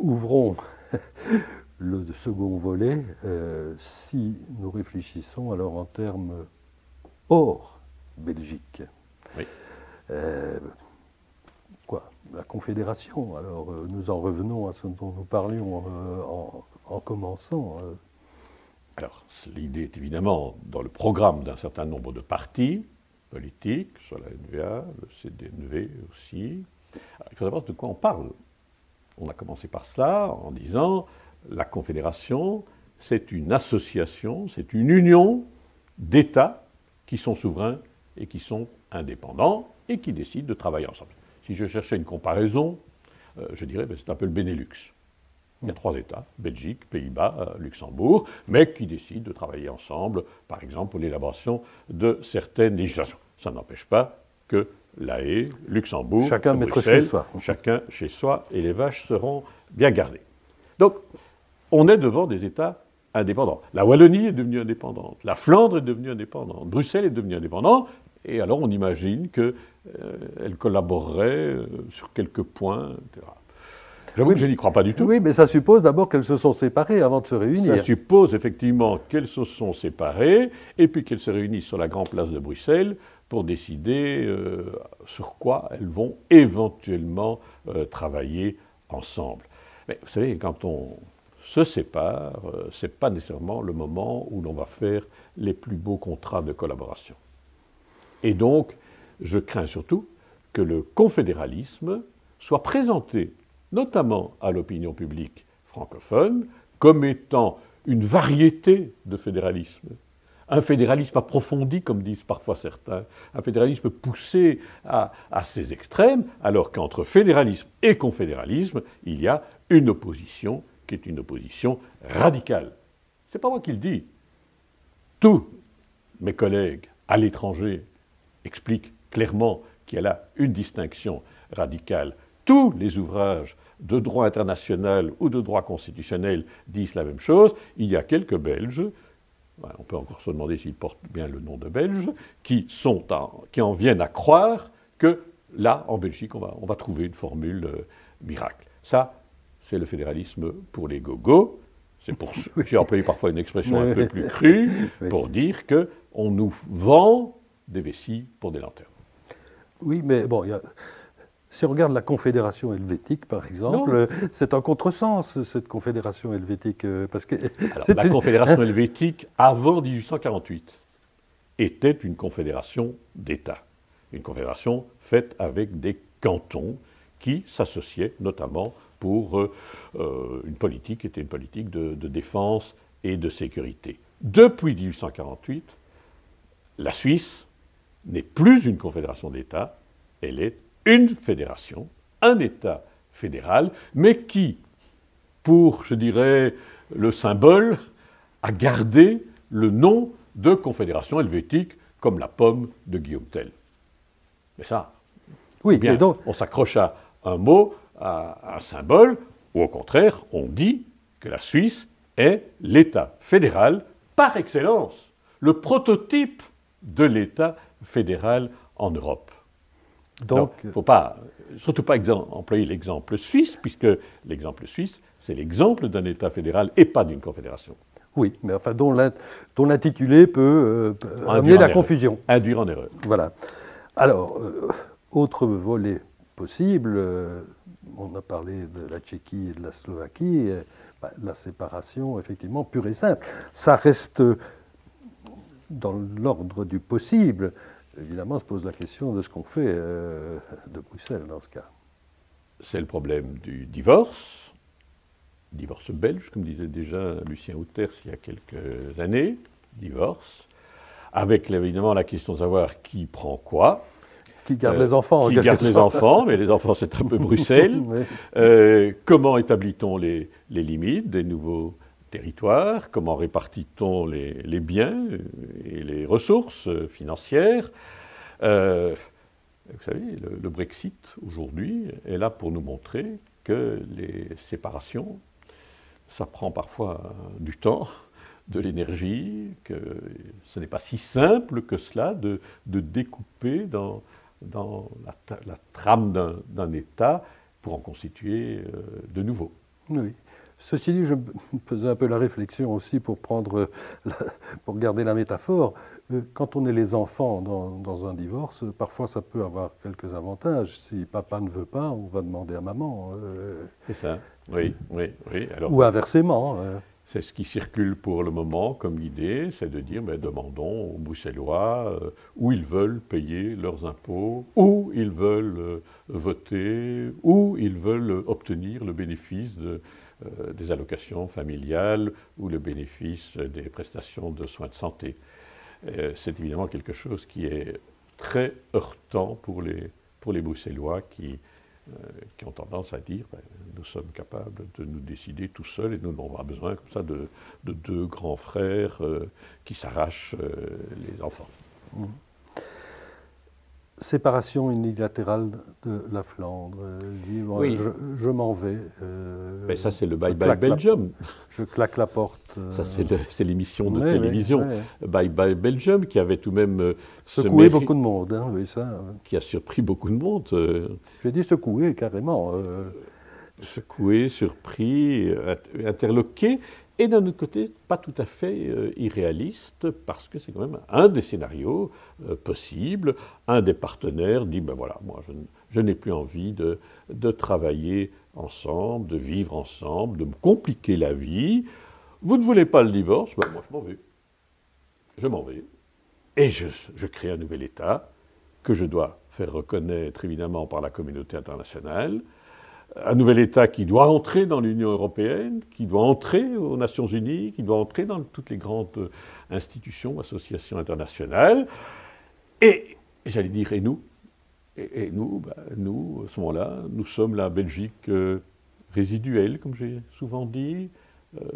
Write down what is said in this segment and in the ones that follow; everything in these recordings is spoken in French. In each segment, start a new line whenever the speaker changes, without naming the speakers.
ouvrons le second volet si nous réfléchissons alors en termes hors Belgique.
Oui.
La Confédération, alors nous en revenons à ce dont nous parlions en commençant.
Alors, l'idée est évidemment dans le programme d'un certain nombre de partis politiques, soit la NVA, le CDNV aussi. Alors, il faut savoir de quoi on parle. On a commencé par cela en disant la Confédération, c'est une association, c'est une union d'États qui sont souverains et qui sont indépendants et qui décident de travailler ensemble. Si je cherchais une comparaison, je dirais que c'est un peu le Benelux. Il y a 3 États, Belgique, Pays-Bas, Luxembourg, mais qui décident de travailler ensemble, par exemple, pour l'élaboration de certaines législations. Ça n'empêche pas que La Haye, Luxembourg,
chacun mettra
Bruxelles,
chez soi.
chacun chez soi, et les vaches seront bien gardées. Donc, on est devant des États indépendants. La Wallonie est devenue indépendante, la Flandre est devenue indépendante, Bruxelles est devenue indépendante, et alors on imagine qu'elle collaborerait sur quelques points, etc. J'avoue que je n'y crois pas du tout.
Oui, mais ça suppose d'abord qu'elles se sont séparées avant de se réunir.
Ça suppose effectivement qu'elles se sont séparées et puis qu'elles se réunissent sur la grande place de Bruxelles pour décider sur quoi elles vont éventuellement travailler ensemble. Mais vous savez, quand on se sépare, ce n'est pas nécessairement le moment où l'on va faire les plus beaux contrats de collaboration. Et donc, je crains surtout que le confédéralisme soit présenté notamment à l'opinion publique francophone, comme étant une variété de fédéralisme. Un fédéralisme approfondi, comme disent parfois certains, un fédéralisme poussé à ses extrêmes, alors qu'entre fédéralisme et confédéralisme, il y a une opposition qui est une opposition radicale. Ce n'est pas moi qui le dis. Tous mes collègues à l'étranger expliquent clairement qu'il y a là une distinction radicale. Tous les ouvrages de droit international ou de droit constitutionnel disent la même chose. Il y a quelques Belges, on peut encore se demander s'ils portent bien le nom de Belges, qui en viennent à croire que là, en Belgique, on va trouver une formule miracle. Ça, c'est le fédéralisme pour les gogos. C'est pour ça que j'ai employé parfois une expression un peu plus crue pour dire qu'on nous vend des vessies pour des lanternes.
Oui, mais bon, si on regarde la Confédération helvétique, par exemple, c'est un contresens, cette Confédération helvétique. Parce que
alors, la Confédération helvétique, avant 1848, était une confédération d'États. Une confédération faite avec des cantons qui s'associaient notamment pour une politique qui était une politique de défense et de sécurité. Depuis 1848, la Suisse n'est plus une confédération d'États, elle est une fédération, un État fédéral, mais qui, pour, je dirais, le symbole, a gardé le nom de Confédération helvétique, comme la pomme de Guillaume Tell. Mais ça,
oui,
bien,
donc
on s'accroche à un mot, à un symbole, ou au contraire, on dit que la Suisse est l'État fédéral par excellence, le prototype de l'État fédéral en Europe. Donc, il ne faut surtout pas employer l'exemple suisse, puisque l'exemple suisse, c'est l'exemple d'un État fédéral et pas d'une confédération.
Oui, mais enfin, dont l'intitulé peut amener la confusion.
Induire en erreur.
Voilà. Alors, autre volet possible, on a parlé de la Tchéquie et de la Slovaquie, la séparation, effectivement, pure et simple. Ça reste dans l'ordre du possible. Évidemment, se pose la question de ce qu'on fait de Bruxelles dans ce cas.
C'est le problème du divorce belge, comme disait déjà Lucien Outers il y a quelques années, divorce, avec évidemment la question de savoir qui prend quoi.
Qui garde les enfants,
qui garde les enfants, mais les enfants c'est un peu Bruxelles. Comment établit-on les limites des nouveaux territoires? Comment répartit-on les biens et les ressources financières? Vous savez, le Brexit aujourd'hui est là pour nous montrer que les séparations, ça prend parfois du temps, de l'énergie, que ce n'est pas si simple que cela de découper dans la trame d'un État pour en constituer de nouveaux.
Oui. Ceci dit, je me faisais un peu la réflexion aussi pour pour garder la métaphore. Quand on est les enfants dans un divorce, parfois ça peut avoir quelques avantages. Si papa ne veut pas, on va demander à maman.
C'est ça. Oui, oui, oui. Alors,
Ou inversement.
c'est ce qui circule pour le moment comme idée, c'est de dire, ben, demandons aux Bruxellois où ils veulent payer leurs impôts, où ils veulent voter, où ils veulent obtenir le bénéfice des allocations familiales ou le bénéfice des prestations de soins de santé. C'est évidemment quelque chose qui est très heurtant pour les Bruxellois qui ont tendance à dire ben, nous sommes capables de nous décider tout seuls et nous n'avons pas besoin comme ça de deux grands frères qui s'arrachent les enfants.
Mmh. Séparation unilatérale de la Flandre. Dit, bon,
oui.
Je m'en vais.
Mais ça, c'est le Bye Bye Belgium.
Je claque la porte.
Ça, c'est l'émission de télévision Bye Bye Belgium qui avait tout de même
secoué beaucoup de monde. Hein, oui, ça.
Qui a surpris beaucoup de monde.
J'ai dit secoué, carrément.
Secoué, surpris, interloqué. Et d'un autre côté, pas tout à fait irréaliste, parce que c'est quand même un des scénarios possibles. Un des partenaires dit, ben voilà, moi je n'ai plus envie de travailler ensemble, de vivre ensemble, de me compliquer la vie. Vous ne voulez pas le divorce, ben moi je m'en vais. Je m'en vais. Et je crée un nouvel État que je dois faire reconnaître évidemment par la communauté internationale. Un nouvel État qui doit entrer dans l'Union européenne, qui doit entrer aux Nations Unies, qui doit entrer dans toutes les grandes institutions, associations internationales. Et j'allais dire, et nous ? Et nous, nous, à ce moment-là, nous sommes la Belgique résiduelle, comme j'ai souvent dit.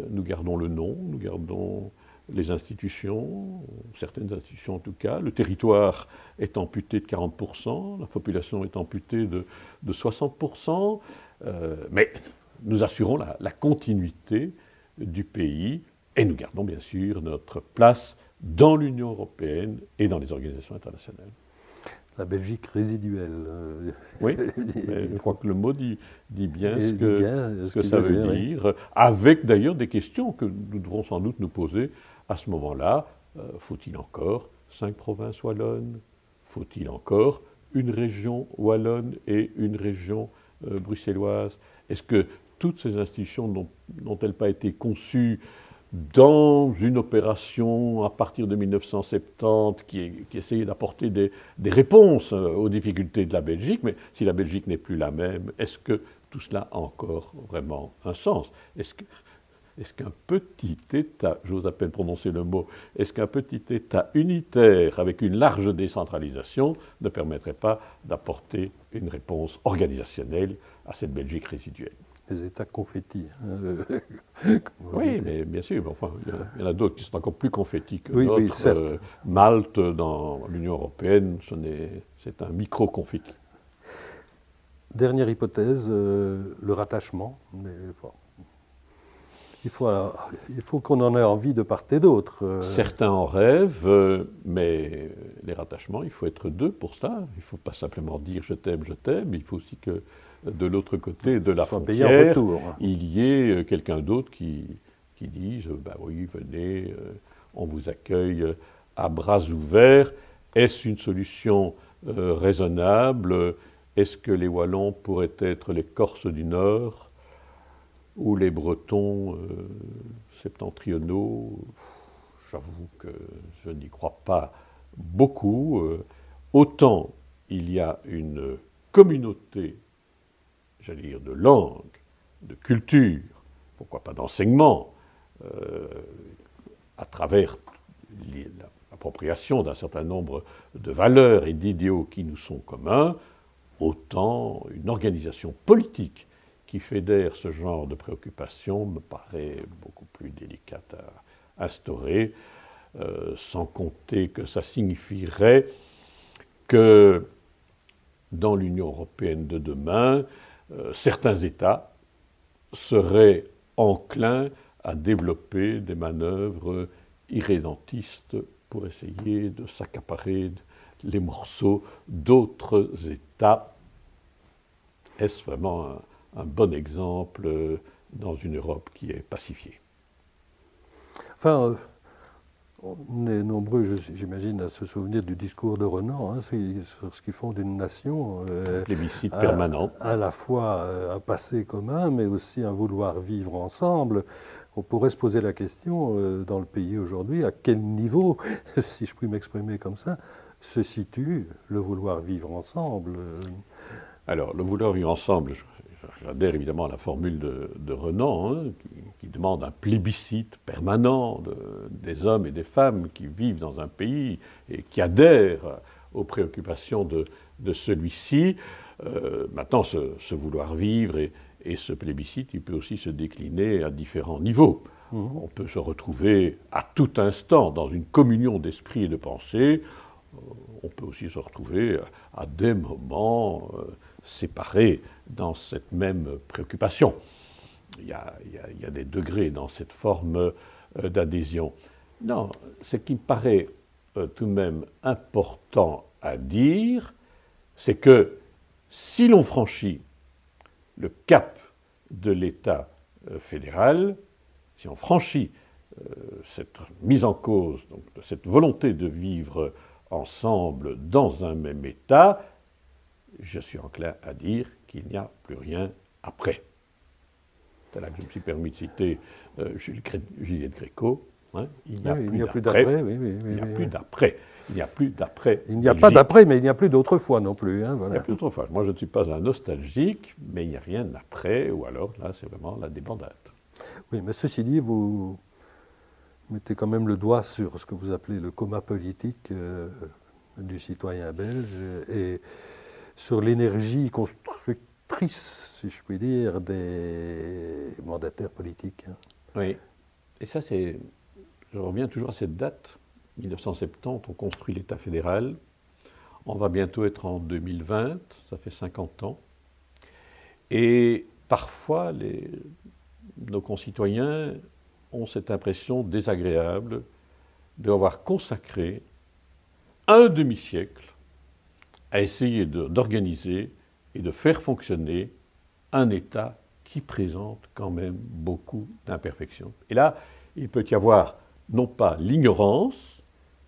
Nous gardons le nom, nous gardons les institutions, certaines institutions en tout cas. Le territoire est amputé de 40%, la population est amputée de 60%, mais nous assurons la continuité du pays et nous gardons bien sûr notre place dans l'Union européenne et dans les organisations internationales.
La Belgique résiduelle.
Oui, je crois que le mot dit bien ce que ça veut dire, oui. Avec d'ailleurs des questions que nous devrons sans doute nous poser à ce moment-là. Faut-il encore 5 provinces wallonnes? Faut-il encore une région wallonne et une région bruxelloise? Est-ce que toutes ces institutions n'ont-elles pas été conçues dans une opération à partir de 1970 qui essayait d'apporter des réponses aux difficultés de la Belgique, mais si la Belgique n'est plus la même, est-ce que tout cela a encore vraiment un sens? Est-ce qu'un petit État, j'ose à peine prononcer le mot, est-ce qu'un petit État unitaire avec une large décentralisation ne permettrait pas d'apporter une réponse organisationnelle à cette Belgique résiduelle?
Les États confettis.
Oui, mais bien sûr. Enfin, il y en a d'autres qui sont encore plus confettis que d'autres. Oui, Malte, dans l'Union européenne, c'est un micro-confetti.
Dernière hypothèse, le rattachement. Mais, bon, il faut qu'on en ait envie de part et d'autre.
Certains en rêvent, mais les rattachements, il faut être deux pour ça. Il ne faut pas simplement dire je t'aime, il faut aussi que de l'autre côté de la frontière, il y ait quelqu'un d'autre qui dise ben oui, venez, on vous accueille à bras ouverts. Est-ce une solution raisonnable? Est-ce que les Wallons pourraient être les Corses du Nord ou les Bretons septentrionaux? J'avoue que je n'y crois pas beaucoup. Autant il y a une communauté, j'allais dire, de langue, de culture, pourquoi pas d'enseignement, à travers l'appropriation d'un certain nombre de valeurs et d'idéaux qui nous sont communs, autant une organisation politique qui fédère ce genre de préoccupations me paraît beaucoup plus délicate à instaurer, sans compter que ça signifierait que dans l'Union européenne de demain, certains États seraient enclins à développer des manœuvres irrédentistes pour essayer de s'accaparer les morceaux d'autres États. Est-ce vraiment un bon exemple dans une Europe qui est pacifiée.
Enfin, on est nombreux, j'imagine, à se souvenir du discours de Renan, hein, sur ce qui fonde une nation.
Un plébiscite permanent.
À la fois un passé commun, mais aussi un vouloir vivre ensemble. On pourrait se poser la question, dans le pays aujourd'hui, à quel niveau, si je puis m'exprimer comme ça, se situe le vouloir vivre ensemble.
Alors, le vouloir vivre ensemble, j'adhère évidemment à la formule de Renan, hein, qui demande un plébiscite permanent des hommes et des femmes qui vivent dans un pays et qui adhèrent aux préoccupations de celui-ci. Maintenant, ce vouloir vivre et ce plébiscite, il peut aussi se décliner à différents niveaux. On peut se retrouver à tout instant dans une communion d'esprit et de pensée. On peut aussi se retrouver à des moments séparés dans cette même préoccupation. Il y a des degrés dans cette forme d'adhésion. Non, ce qui me paraît tout de même important à dire, c'est que si l'on franchit le cap de l'État fédéral, si on franchit cette mise en cause, donc, de cette volonté de vivre ensemble dans un même État, je suis enclin à dire qu'il n'y a plus rien après. C'est là que je me suis permis de citer Juliette Gréco. Hein, il n'y a plus d'après. Il n'y a plus d'après. Il n'y a plus d'après.
Il n'y a pas d'après, mais il n'y a plus d'autrefois non plus. Hein, voilà.
Il n'y a plus d'autrefois. Moi, je ne suis pas un nostalgique, mais il n'y a rien d'après, ou alors là, c'est vraiment la débandade.
Oui, mais ceci dit, vous mettez quand même le doigt sur ce que vous appelez le coma politique du citoyen belge et sur l'énergie constructrice, si je puis dire, des mandataires politiques.
Oui, et ça c'est... Je reviens toujours à cette date, 1970, on construit l'État fédéral. On va bientôt être en 2020, ça fait 50 ans. Et parfois, nos concitoyens ont cette impression désagréable d'avoir consacré un demi-siècle à essayer d'organiser et de faire fonctionner un État qui présente quand même beaucoup d'imperfections. Et là, il peut y avoir non pas l'ignorance,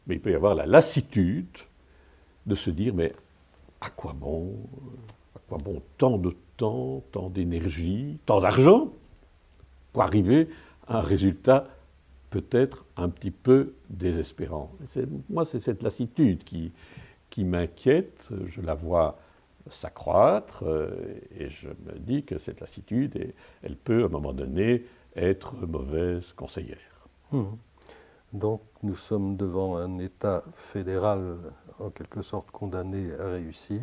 mais il peut y avoir la lassitude de se dire, mais à quoi bon tant de temps, tant d'énergie, tant d'argent pour arriver à un résultat peut-être un petit peu désespérant. Moi, c'est cette lassitude qui m'inquiète, je la vois s'accroître et je me dis que cette lassitude, elle peut à un moment donné être mauvaise conseillère.
Donc nous sommes devant un État fédéral en quelque sorte condamné à réussir,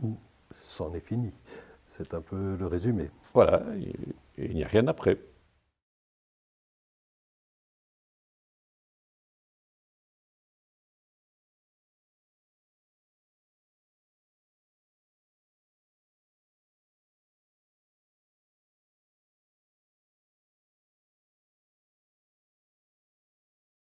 ou c'en est fini. C'est un peu le résumé.
Voilà, il n'y a rien après.